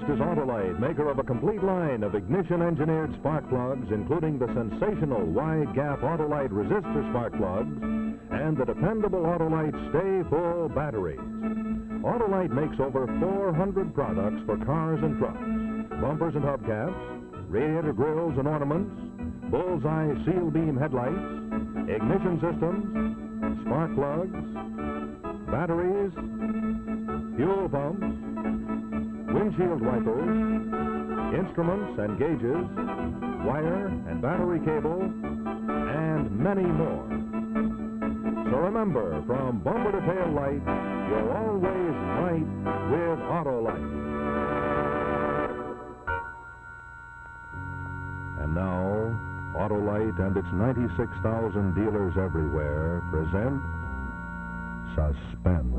is Autolite, maker of a complete line of ignition-engineered spark plugs, including the sensational wide-gap Autolite resistor spark plugs and the dependable Autolite Stay-Full batteries. Autolite makes over 400 products for cars and trucks, bumpers and hubcaps, radiator grills and ornaments, bullseye seal beam headlights, ignition systems, spark plugs, batteries, fuel pumps, windshield wipers, instruments and gauges, wire and battery cable, and many more. So remember, from bumper to tail light, you're always right with Autolite. And now, Autolite and its 96,000 dealers everywhere present Suspense.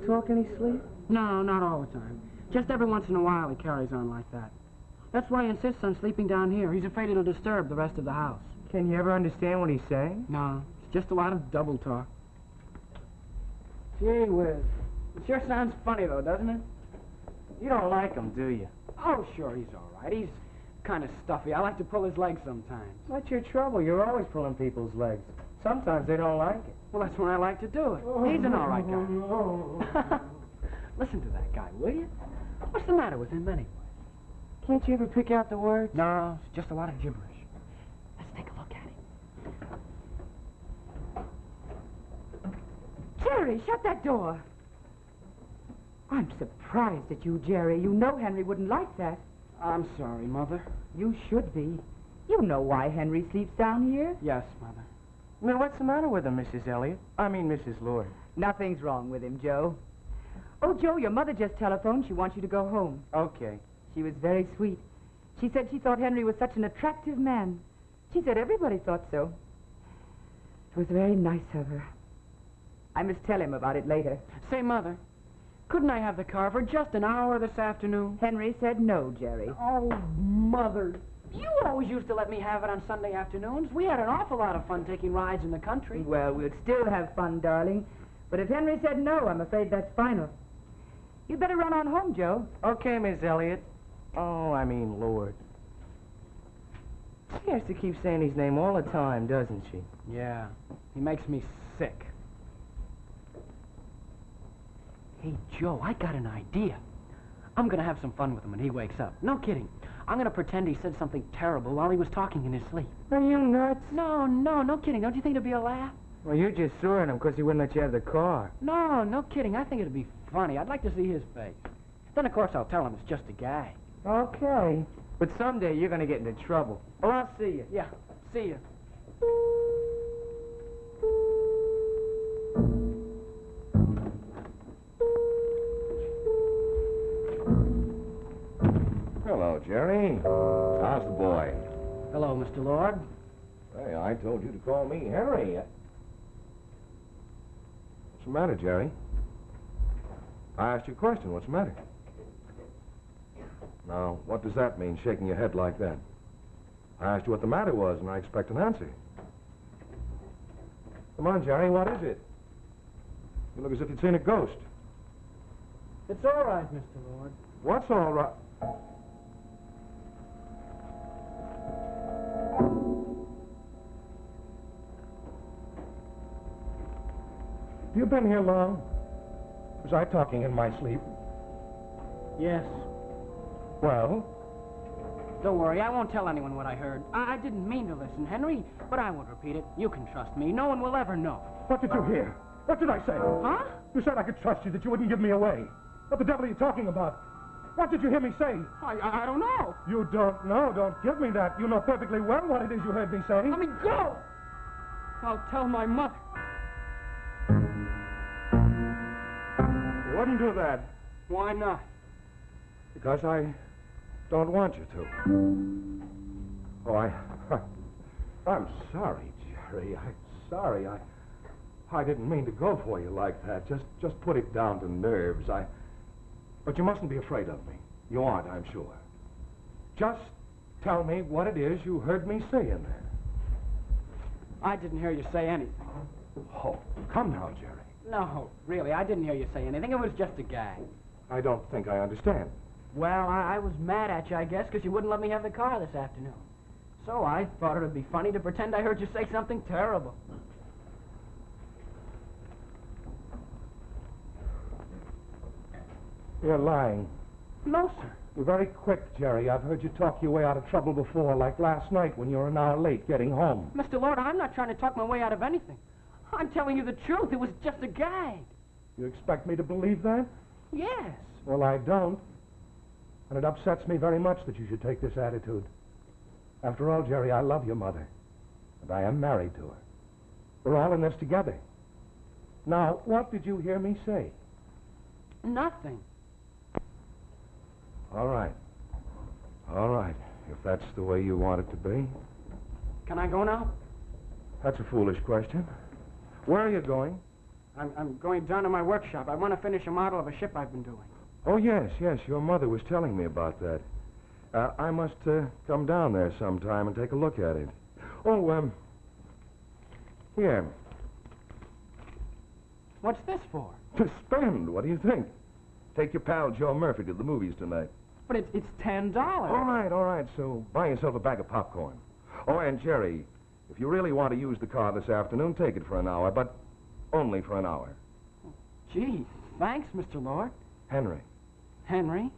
Talk in his sleep? No, not all the time. Just every once in a while he carries on like that. That's why he insists on sleeping down here. He's afraid it'll disturb the rest of the house. Can you ever understand what he's saying? No, it's just a lot of double talk. Gee whiz. It sure sounds funny, though, doesn't it? You don't like him, do you? Oh, sure, he's all right. He's kind of stuffy. I like to pull his legs sometimes. What's your trouble? You're always pulling people's legs. Sometimes they don't like it. Well, that's when I like to do it. He's an all right guy. Listen to that guy, will you? What's the matter with him, anyway? Can't you ever pick out the words? No, it's just a lot of gibberish. Let's take a look at him. Jerry, shut that door. I'm surprised at you, Jerry. You know Henry wouldn't like that. I'm sorry, Mother. You should be. You know why Henry sleeps down here. Yes, Mother. Now, what's the matter with him, Mrs. Elliott? I mean, Mrs. Lord. Nothing's wrong with him, Joe. Oh, Joe, your mother just telephoned. She wants you to go home. Okay. She was very sweet. She said she thought Henry was such an attractive man. She said everybody thought so. It was very nice of her. I must tell him about it later. Say, Mother, couldn't I have the car for just an hour this afternoon? Henry said no, Jerry. Oh, Mother. You always used to let me have it on Sunday afternoons. We had an awful lot of fun taking rides in the country. Well, we'll still have fun, darling. But if Henry said no, I'm afraid that's final. You'd better run on home, Joe. Okay, Miss Elliott. Oh, I mean, Lord. She has to keep saying his name all the time, doesn't she? Yeah. He makes me sick. Hey, Joe, I got an idea. I'm gonna have some fun with him when he wakes up. No kidding. I'm gonna pretend he said something terrible while he was talking in his sleep. Are you nuts? No kidding. Don't you think it'd be a laugh? Well, you're just sore at him because he wouldn't let you have the car. No kidding. I think it'd be funny. I'd like to see his face. Then, of course, I'll tell him it's just a gag. Okay. But someday you're gonna get into trouble. Well, I'll see you. Yeah, see you. Hello, Jerry. How's the boy? Hello, Mr. Lord. Hey, I told you to call me Henry. What's the matter, Jerry? I asked you a question. What's the matter? Now, what does that mean, shaking your head like that? I asked you what the matter was, and I expect an answer. Come on, Jerry, what is it? You look as if you'd seen a ghost. It's all right, Mr. Lord. What's all right? Have you been here long? Was I talking in my sleep? Yes. Well? Don't worry, I won't tell anyone what I heard. I didn't mean to listen, Henry, but I won't repeat it. You can trust me. No one will ever know. What did you hear? What did I say? Huh? You said I could trust you, that you wouldn't give me away. What the devil are you talking about? What did you hear me say? I don't know. You don't know. Don't give me that. You know perfectly well what it is you heard me say. Let me go! I'll tell my mother. You wouldn't do that. Why not? Because I don't want you to. Oh, I'm sorry, Jerry. I'm sorry. I didn't mean to go for you like that. Just put it down to nerves. But you mustn't be afraid of me. You aren't, I'm sure. Just tell me what it is you heard me say in there. I didn't hear you say anything. Oh, come now, Jerry. No, really, I didn't hear you say anything. It was just a gag. I don't think I understand. Well, I was mad at you, I guess, because you wouldn't let me have the car this afternoon. So I thought it would be funny to pretend I heard you say something terrible. You're lying. No, sir. You're very quick, Jerry. I've heard you talk your way out of trouble before, like last night when you were an hour late getting home. Mr. Lord, I'm not trying to talk my way out of anything. I'm telling you the truth. It was just a gag. You expect me to believe that? Yes. Well, I don't. And it upsets me very much that you should take this attitude. After all, Jerry, I love your mother. And I am married to her. We're all in this together. Now, what did you hear me say? Nothing. All right. All right. If that's the way you want it to be. Can I go now? That's a foolish question. Where are you going? I'm going down to my workshop. I want to finish a model of a ship I've been doing. Oh, yes. Your mother was telling me about that. I must come down there sometime and take a look at it. Oh, here. What's this for? To spend. What do you think? Take your pal Joe Murphy to the movies tonight. But it's $10. All right. So buy yourself a bag of popcorn. Oh, and Jerry, if you really want to use the car this afternoon, take it for an hour, but only for an hour. Gee, thanks, Mr. Lord. Henry. Henry?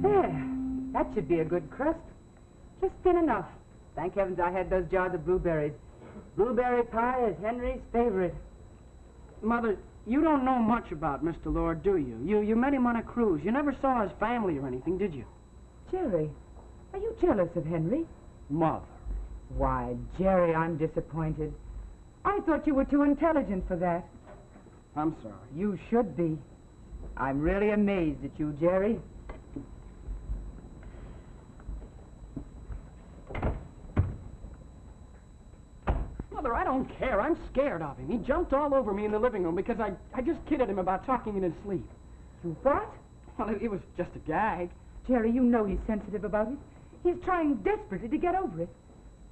There. That should be a good crust. Just thin enough. Thank heavens I had those jars of blueberries. Blueberry pie is Henry's favorite. Mother, you don't know much about Mr. Lord, do you? You met him on a cruise. You never saw his family or anything, did you? Jerry, are you jealous of Henry? Mother. Why, Jerry, I'm disappointed. I thought you were too intelligent for that. I'm sorry. You should be. I'm really amazed at you, Jerry. Mother, I don't care. I'm scared of him. He jumped all over me in the living room because I just kidded him about talking in his sleep. You what? Well, it was just a gag. Jerry, you know he's sensitive about it. He's trying desperately to get over it.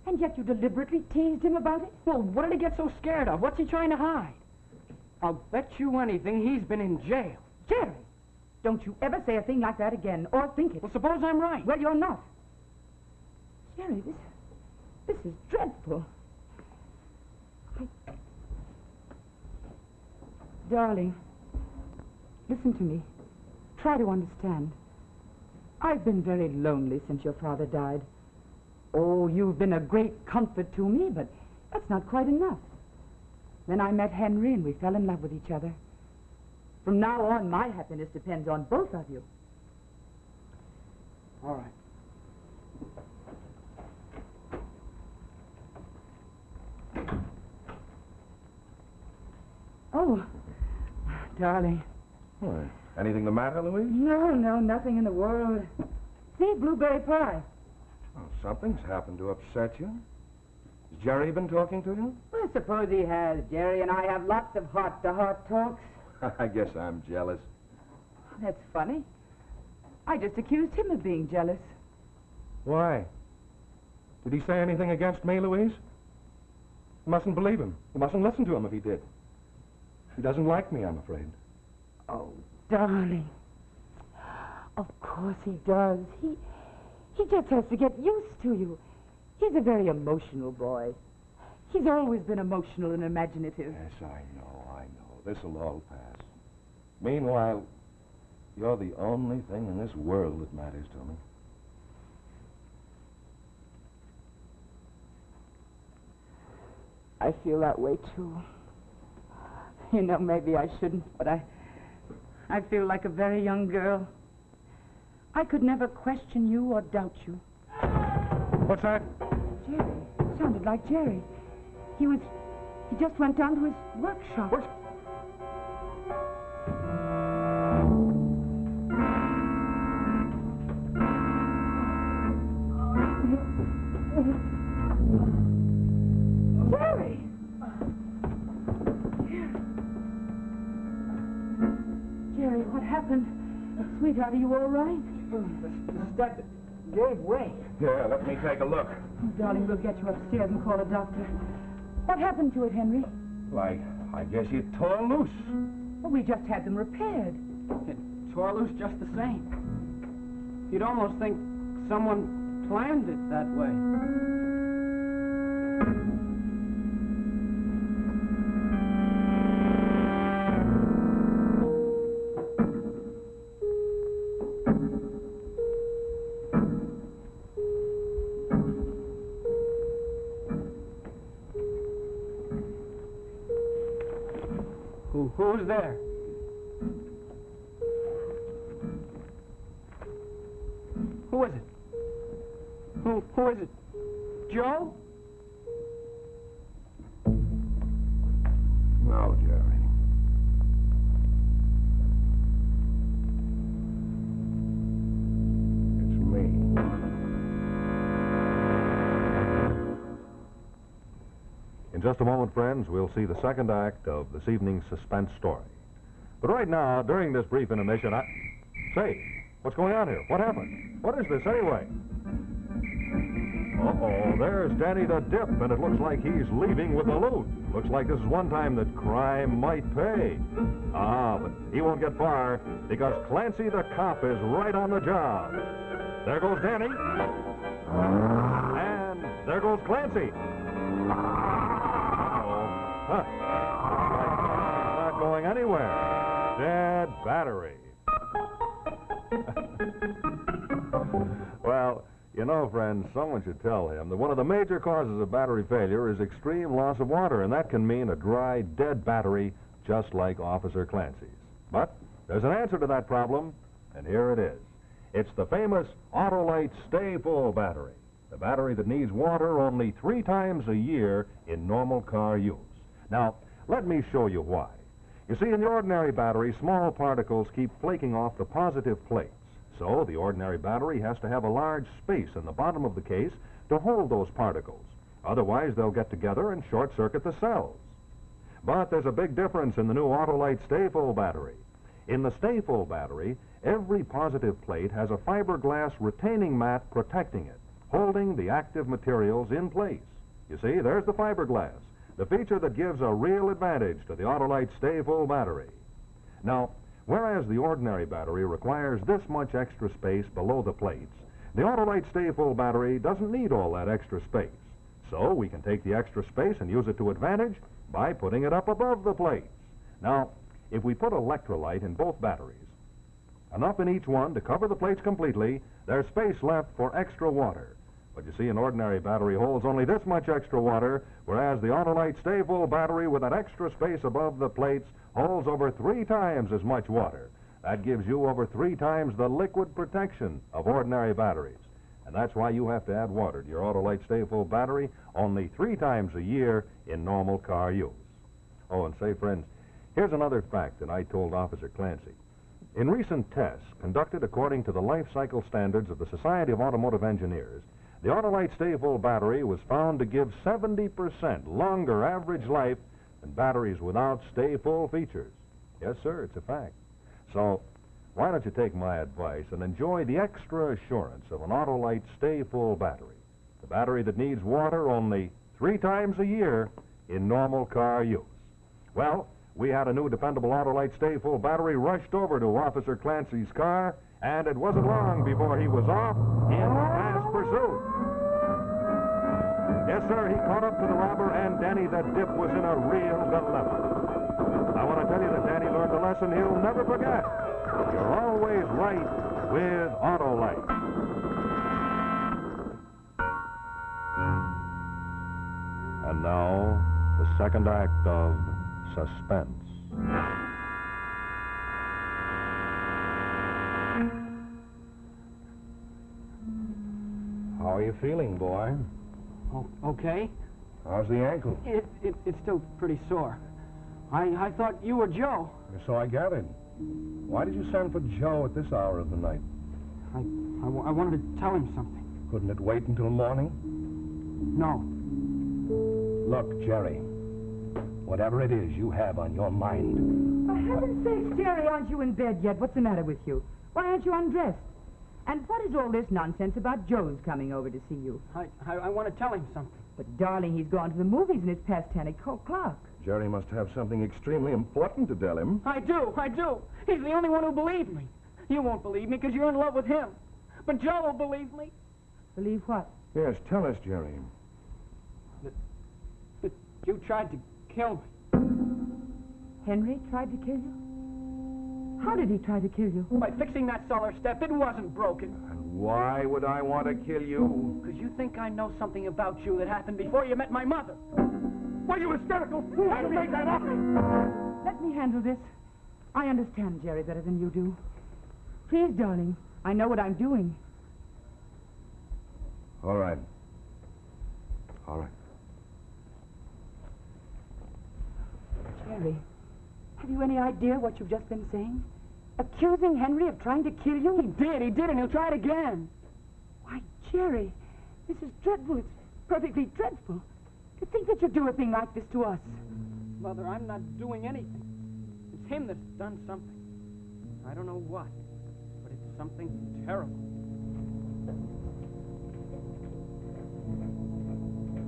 And yet you deliberately teased him about it? Well, what did he get so scared of? What's he trying to hide? I'll bet you anything he's been in jail. Jerry, don't you ever say a thing like that again, or think it. Well, suppose I'm right. Well, you're not. Jerry, this is dreadful. Darling, listen to me. Try to understand. I've been very lonely since your father died. Oh, you've been a great comfort to me, but that's not quite enough. Then I met Henry and we fell in love with each other. From now on, my happiness depends on both of you. All right. Oh, darling. What? Anything the matter, Louise? No, nothing in the world. See, blueberry pie. Oh, something's happened to upset you. Has Jerry been talking to you? Well, I suppose he has. Jerry and I have lots of heart-to-heart talks. I guess I'm jealous. That's funny. I just accused him of being jealous. Why? Did he say anything against me, Louise? You mustn't believe him. You mustn't listen to him if he did. He doesn't like me, I'm afraid. Oh, darling. Of course he does. He just has to get used to you. He's a very emotional boy. He's always been emotional and imaginative. Yes, I know. This'll all pass. Meanwhile, you're the only thing in this world that matters to me. I feel that way, too. You know, maybe I shouldn't, but I feel like a very young girl. I could never question you or doubt you. What's that? Jerry. Sounded like Jerry. He was He just went down to his workshop. Jerry! Jerry, what happened? Sweetheart, are you all right? The step gave way. Yeah, let me take a look. Oh, darling, we'll get you upstairs and call a doctor. What happened to it, Henry? Like, I guess you tore loose. Well, we just had them repaired. It tore loose just the same. You'd almost think someone planned it that way. Who's there? Who is it? Who is it? Joe? No, Jerry. It's me. In just a moment, friends, we'll see the second act of this evening's suspense story. But right now, during this brief intermission, Say, what's going on here? What happened? What is this, anyway? Uh-oh, there's Danny the Dip, and it looks like he's leaving with the loot. Looks like this is one time that crime might pay. Ah, but he won't get far, because Clancy the cop is right on the job. There goes Danny. And there goes Clancy. Huh. Looks like he's not going anywhere. Dead battery. Well, you know, friends, someone should tell him that one of the major causes of battery failure is extreme loss of water, and that can mean a dry, dead battery, just like Officer Clancy's. But there's an answer to that problem, and here it is. It's the famous Autolite Stay Full battery, the battery that needs water only 3 times a year in normal car use. Now, let me show you why. You see, in the ordinary battery, small particles keep flaking off the positive plates. So the ordinary battery has to have a large space in the bottom of the case to hold those particles. Otherwise, they'll get together and short-circuit the cells. But there's a big difference in the new Autolite Stay Full battery. In the Stay Full battery, every positive plate has a fiberglass retaining mat protecting it, holding the active materials in place. You see, there's the fiberglass, the feature that gives a real advantage to the Autolite Stay Full battery. Now, whereas the ordinary battery requires this much extra space below the plates, the Autolite Stay Full battery doesn't need all that extra space. So we can take the extra space and use it to advantage by putting it up above the plates. Now, if we put electrolyte in both batteries, enough in each one to cover the plates completely, there's space left for extra water. But you see, an ordinary battery holds only this much extra water, whereas the Autolite Stay Full battery with that extra space above the plates holds over 3 times as much water. That gives you over 3 times the liquid protection of ordinary batteries. And that's why you have to add water to your Autolite Stay Full battery only 3 times a year in normal car use. Oh, and say, friends, here's another fact that I told Officer Clancy. In recent tests conducted according to the life cycle standards of the Society of Automotive Engineers, the Autolite Stay Full battery was found to give 70% longer average life than batteries without Stay Full features. Yes, sir, it's a fact. So, why don't you take my advice and enjoy the extra assurance of an Autolite Stay Full battery, the battery that needs water only 3 times a year in normal car use. Well, we had a new dependable Autolite Stay Full battery rushed over to Officer Clancy's car, and it wasn't long before he was off in fast pursuit. Yes, sir, he caught up to the robber, and Danny the Dip was in a real dilemma. I want to tell you that Danny learned a lesson he'll never forget. You're always right with Autolite. And now, the second act of Suspense. How are you feeling, boy? Oh, okay. How's the ankle? It's still pretty sore. I thought you were Joe. So I gathered. Why did you send for Joe at this hour of the night? I wanted to tell him something. Couldn't it wait until morning? No. Look, Jerry, whatever it is you have on your mind... For heaven's sake, Jerry, aren't you in bed yet? What's the matter with you? Why aren't you undressed? And what is all this nonsense about Joe's coming over to see you? I want to tell him something. But, darling, he's gone to the movies and it's past 10 o'clock. Jerry must have something extremely important to tell him. I do. He's the only one who believes me. You won't believe me because you're in love with him. But Joe will believe me. Believe what? Yes, tell us, Jerry. That you tried to kill me. Henry tried to kill you? How did he try to kill you? By fixing that cellar step. It wasn't broken. And why would I want to kill you? Because you think I know something about you that happened before you met my mother. Why, you hysterical fool! How to make that up? Let me handle this. I understand Jerry better than you do. Please, darling, I know what I'm doing. All right. All right. Jerry, have you any idea what you've just been saying? Accusing Henry of trying to kill you? He did, and he'll try it again. Why, Jerry, this is dreadful. It's perfectly dreadful. To think that you do a thing like this to us. Mother, I'm not doing anything. It's him that's done something. I don't know what, but it's something terrible.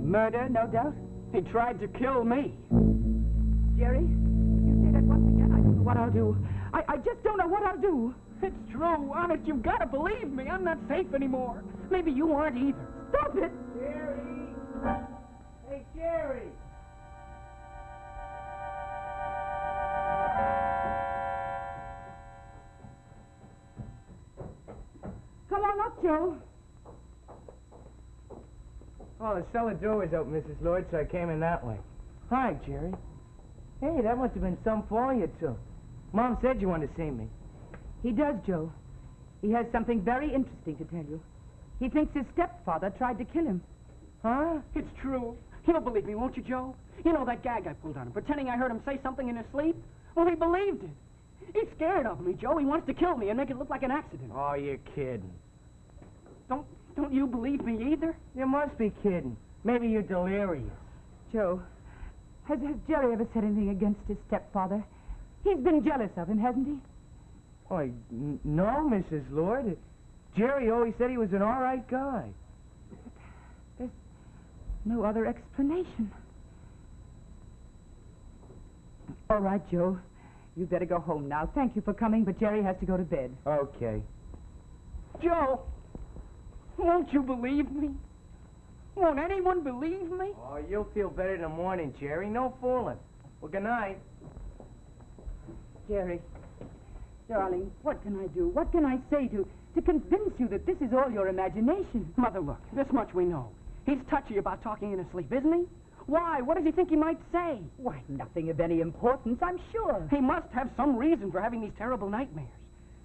Murder, no doubt? He tried to kill me. Jerry, if you say that once again, I don't know what I'll do. I just don't know what I'll do. It's true. Honest, you've got to believe me. I'm not safe anymore. Maybe you aren't either. Stop it! Jerry! Hey, Jerry! Come on up, Joe. Oh, the cellar door was open, Mrs. Lloyd, so I came in that way. Hi, Jerry. Hey, that must have been some fall you took. Mom said you wanted to see me. He does, Joe. He has something very interesting to tell you. He thinks his stepfather tried to kill him. Huh? It's true. You'll believe me, won't you, Joe? You know that gag I pulled on him, pretending I heard him say something in his sleep? Well, he believed it. He's scared of me, Joe. He wants to kill me and make it look like an accident. Oh, you're kidding. Don't you believe me either? You must be kidding. Maybe you're delirious. Joe, has Jerry ever said anything against his stepfather? He's been jealous of him, hasn't he? Why, no, Mrs. Lord. Jerry always said he was an all right guy. There's no other explanation. All right, Joe. You'd better go home now. Thank you for coming, but Jerry has to go to bed. Okay. Joe, won't you believe me? Won't anyone believe me? Oh, you'll feel better in the morning, Jerry. No fooling. Well, good night. Jerry, darling, what can I do? What can I say to convince you that this is all your imagination? Mother, look, this much we know. He's touchy about talking in his sleep, isn't he? Why? What does he think he might say? Why, nothing of any importance, I'm sure. He must have some reason for having these terrible nightmares.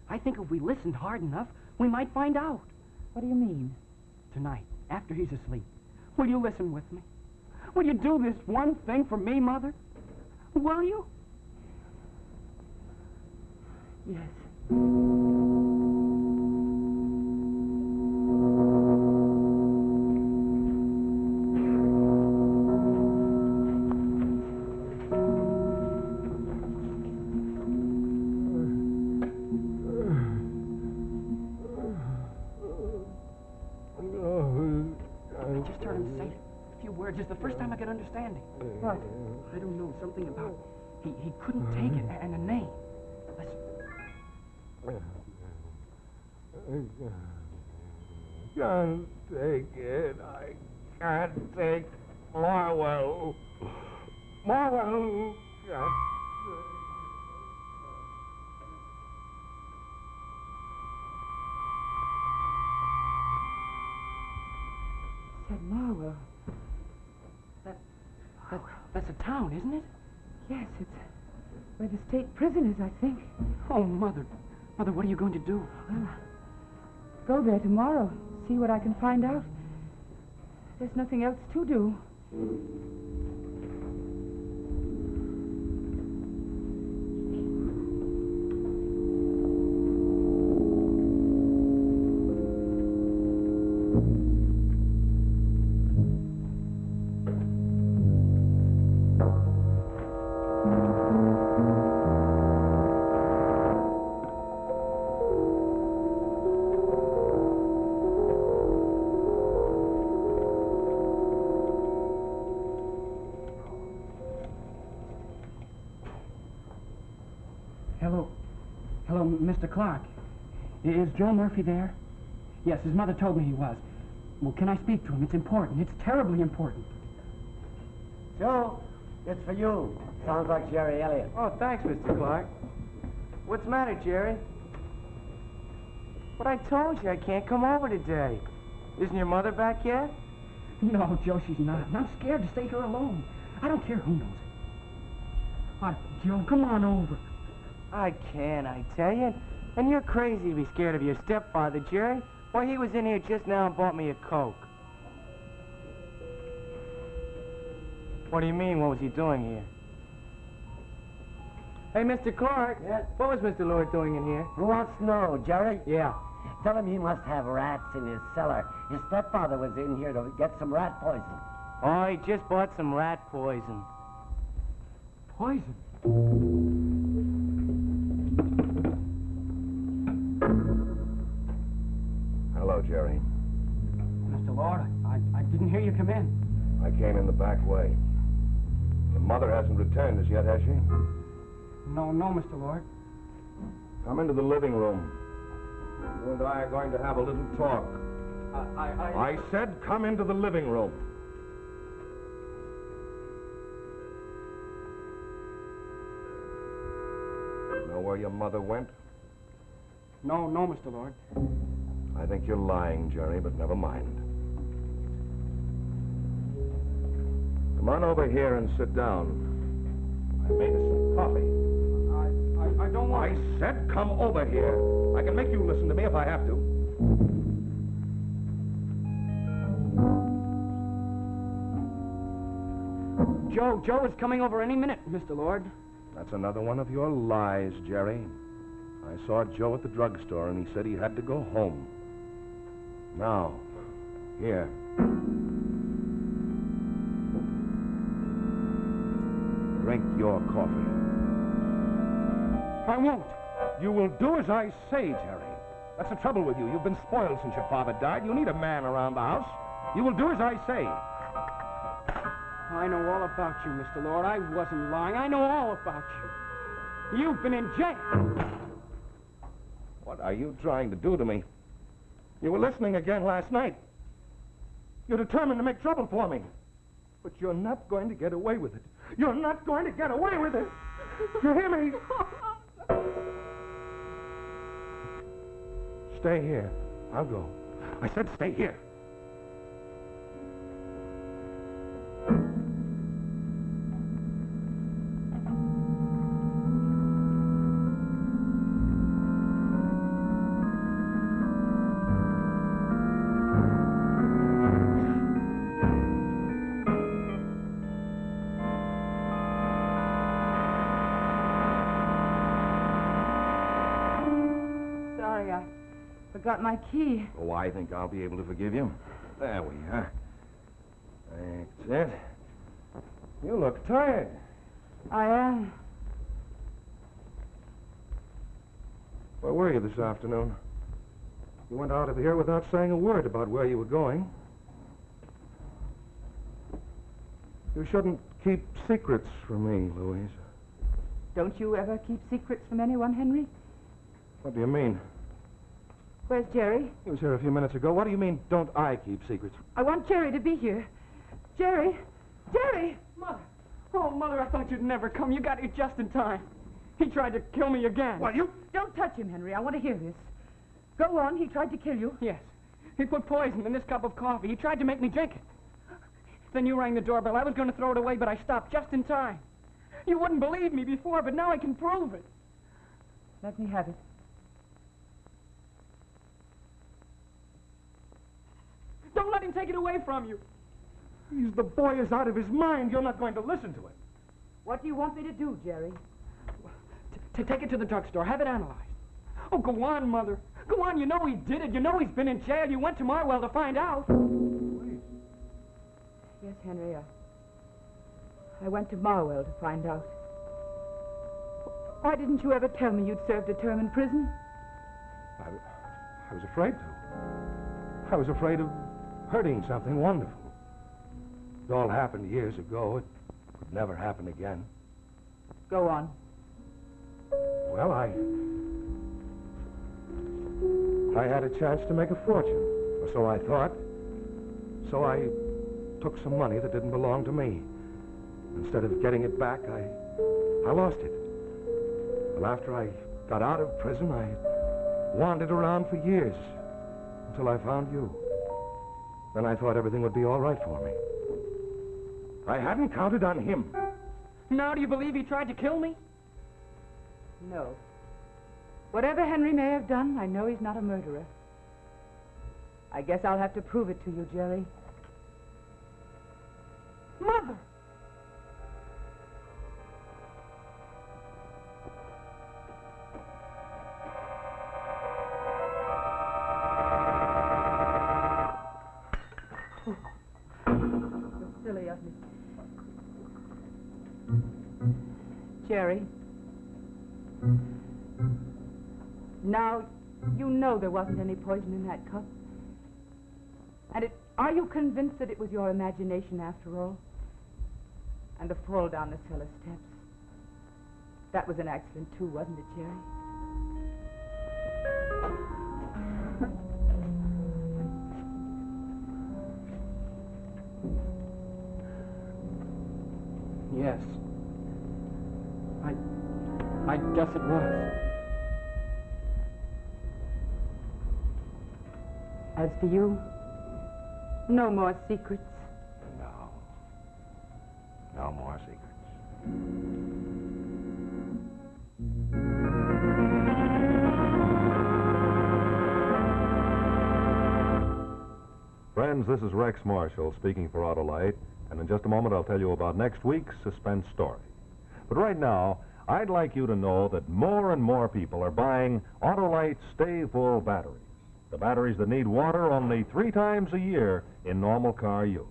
I think if we listened hard enough, we might find out. What do you mean? Tonight, after he's asleep, will you listen with me? Will you do this one thing for me, Mother? Will you? Yes. I just heard him say a few words. It's the first time I could understand him. What? I don't know, something about he couldn't take it, and a name. Listen. Can't take it. I can't take Marwell. Marwell. Said Marwell. That's a town, isn't it? Yes, it's where the state prison is, I think. Oh, Mother. Mother, what are you going to do? Well, go there tomorrow. See what I can find out. There's nothing else to do. Hello, Mr. Clark. Is Joe Murphy there? Yes, his mother told me he was. Well, can I speak to him? It's important. It's terribly important. Joe, it's for you. Sounds like Jerry Elliott. Oh, thanks, Mr. Clark. What's the matter, Jerry? But I told you I can't come over today. Isn't your mother back yet? No, Joe, she's not. And I'm scared to stay here alone. I don't care who knows it. Oh, Joe, come on over. I can, I tell you. And you're crazy to be scared of your stepfather, Jerry. Why, he was in here just now and bought me a Coke. What do you mean, what was he doing here? Hey, Mr. Clark. Yes? What was Mr. Lord doing in here? Who wants to know, Jerry? Yeah. Tell him he must have rats in his cellar. His stepfather was in here to get some rat poison. Oh, he just bought some rat poison. Poison? Hello, Jerry. Mr. Lord, I didn't hear you come in. I came in the back way. Your mother hasn't returned as yet, has she? No, Mr. Lord. Come into the living room. You and I are going to have a little talk. I said come into the living room. Know where your mother went? No, Mr. Lord. I think you're lying, Jerry, but never mind. Come on over here and sit down. I made us some coffee. I don't want... I said come over here. I can make you listen to me if I have to. Joe is coming over any minute, Mr. Lord. That's another one of your lies, Jerry. I saw Joe at the drugstore, and he said he had to go home. Now, here. Drink your coffee. I won't. You will do as I say, Jerry. That's the trouble with you. You've been spoiled since your father died. You need a man around the house. You will do as I say. I know all about you, Mr. Lord. I wasn't lying. I know all about you. You've been in jail. What are you trying to do to me? You were listening again last night. You're determined to make trouble for me. But you're not going to get away with it. You're not going to get away with it. You hear me? Stay here. I'll go. I said stay here. Sorry, I forgot my key. Oh, I think I'll be able to forgive you. There we are. That's it. You look tired. I am. Where were you this afternoon? You went out of here without saying a word about where you were going. You shouldn't keep secrets from me, Louise. Don't you ever keep secrets from anyone, Henry? What do you mean? Where's Jerry? He was here a few minutes ago. What do you mean, don't I keep secrets? I want Jerry to be here. Jerry! Jerry! Mother. Oh, Mother, I thought you'd never come. You got here just in time. He tried to kill me again. What, you... Don't touch him, Henry. I want to hear this. Go on. He tried to kill you. Yes. He put poison in this cup of coffee. He tried to make me drink it. Then you rang the doorbell. I was going to throw it away, but I stopped just in time. You wouldn't believe me before, but now I can prove it. Let me have it. Don't let him take it away from you. The boy is out of his mind. You're not going to listen to it. What do you want me to do, Jerry? To take it to the drugstore, have it analyzed. Oh, go on, Mother. Go on, you know he did it. You know he's been in jail. You went to Marwell to find out. Please. Yes, Henry, I went to Marwell to find out. Why didn't you ever tell me you'd served a term in prison? I was afraid to. I was afraid of hurting something wonderful. It all happened years ago. It could never happen again. Go on. Well, I had a chance to make a fortune, or so I thought. So I took some money that didn't belong to me. Instead of getting it back, I lost it. Well, after I got out of prison, I wandered around for years until I found you. Then I thought everything would be all right for me. I hadn't counted on him. Now do you believe he tried to kill me? No. Whatever Henry may have done, I know he's not a murderer. I guess I'll have to prove it to you, Jerry. Mother! So silly of me. Jerry. Now, you know there wasn't any poison in that cup. And are you convinced that it was your imagination after all? And the fall down the cellar steps. That was an accident too, wasn't it, Jerry? Yes. I guess it was. As for you, no more secrets. No. No more secrets. Friends, this is Rex Marshall speaking for Autolite, and in just a moment I'll tell you about next week's suspense story. But right now, I'd like you to know that more and more people are buying Autolite Stay Full batteries. The batteries that need water only 3 times a year in normal car use.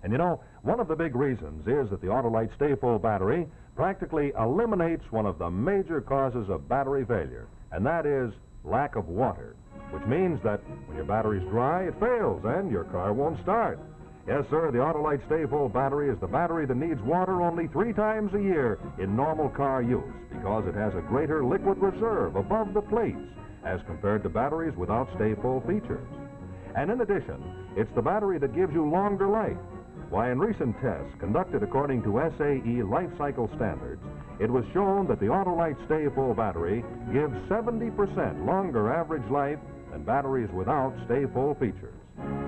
And you know, one of the big reasons is that the Autolite Stay Full battery practically eliminates one of the major causes of battery failure, and that is lack of water, which means that when your battery's dry, it fails and your car won't start. Yes, sir, the Autolite Stay Full battery is the battery that needs water only 3 times a year in normal car use because it has a greater liquid reserve above the plates as compared to batteries without Stay Full features. And in addition, it's the battery that gives you longer life. Why, in recent tests conducted according to SAE life cycle standards, it was shown that the Autolite Stay Full battery gives 70% longer average life than batteries without Stay Full features.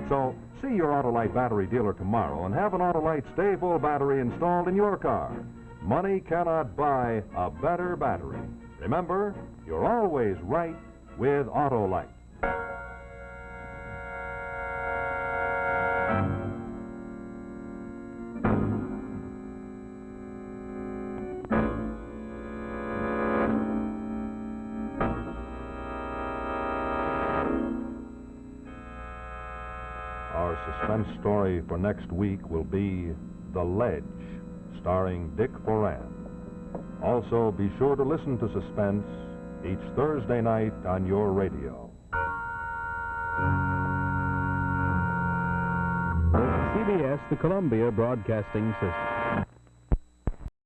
So, see your Autolite battery dealer tomorrow and have an Autolite Stay Full battery installed in your car. Money cannot buy a better battery. Remember, you're always right with Autolite. Our suspense story for next week will be The Ledge, starring Dick Foran. Also, be sure to listen to Suspense each Thursday night on your radio. This is CBS, the Columbia Broadcasting System.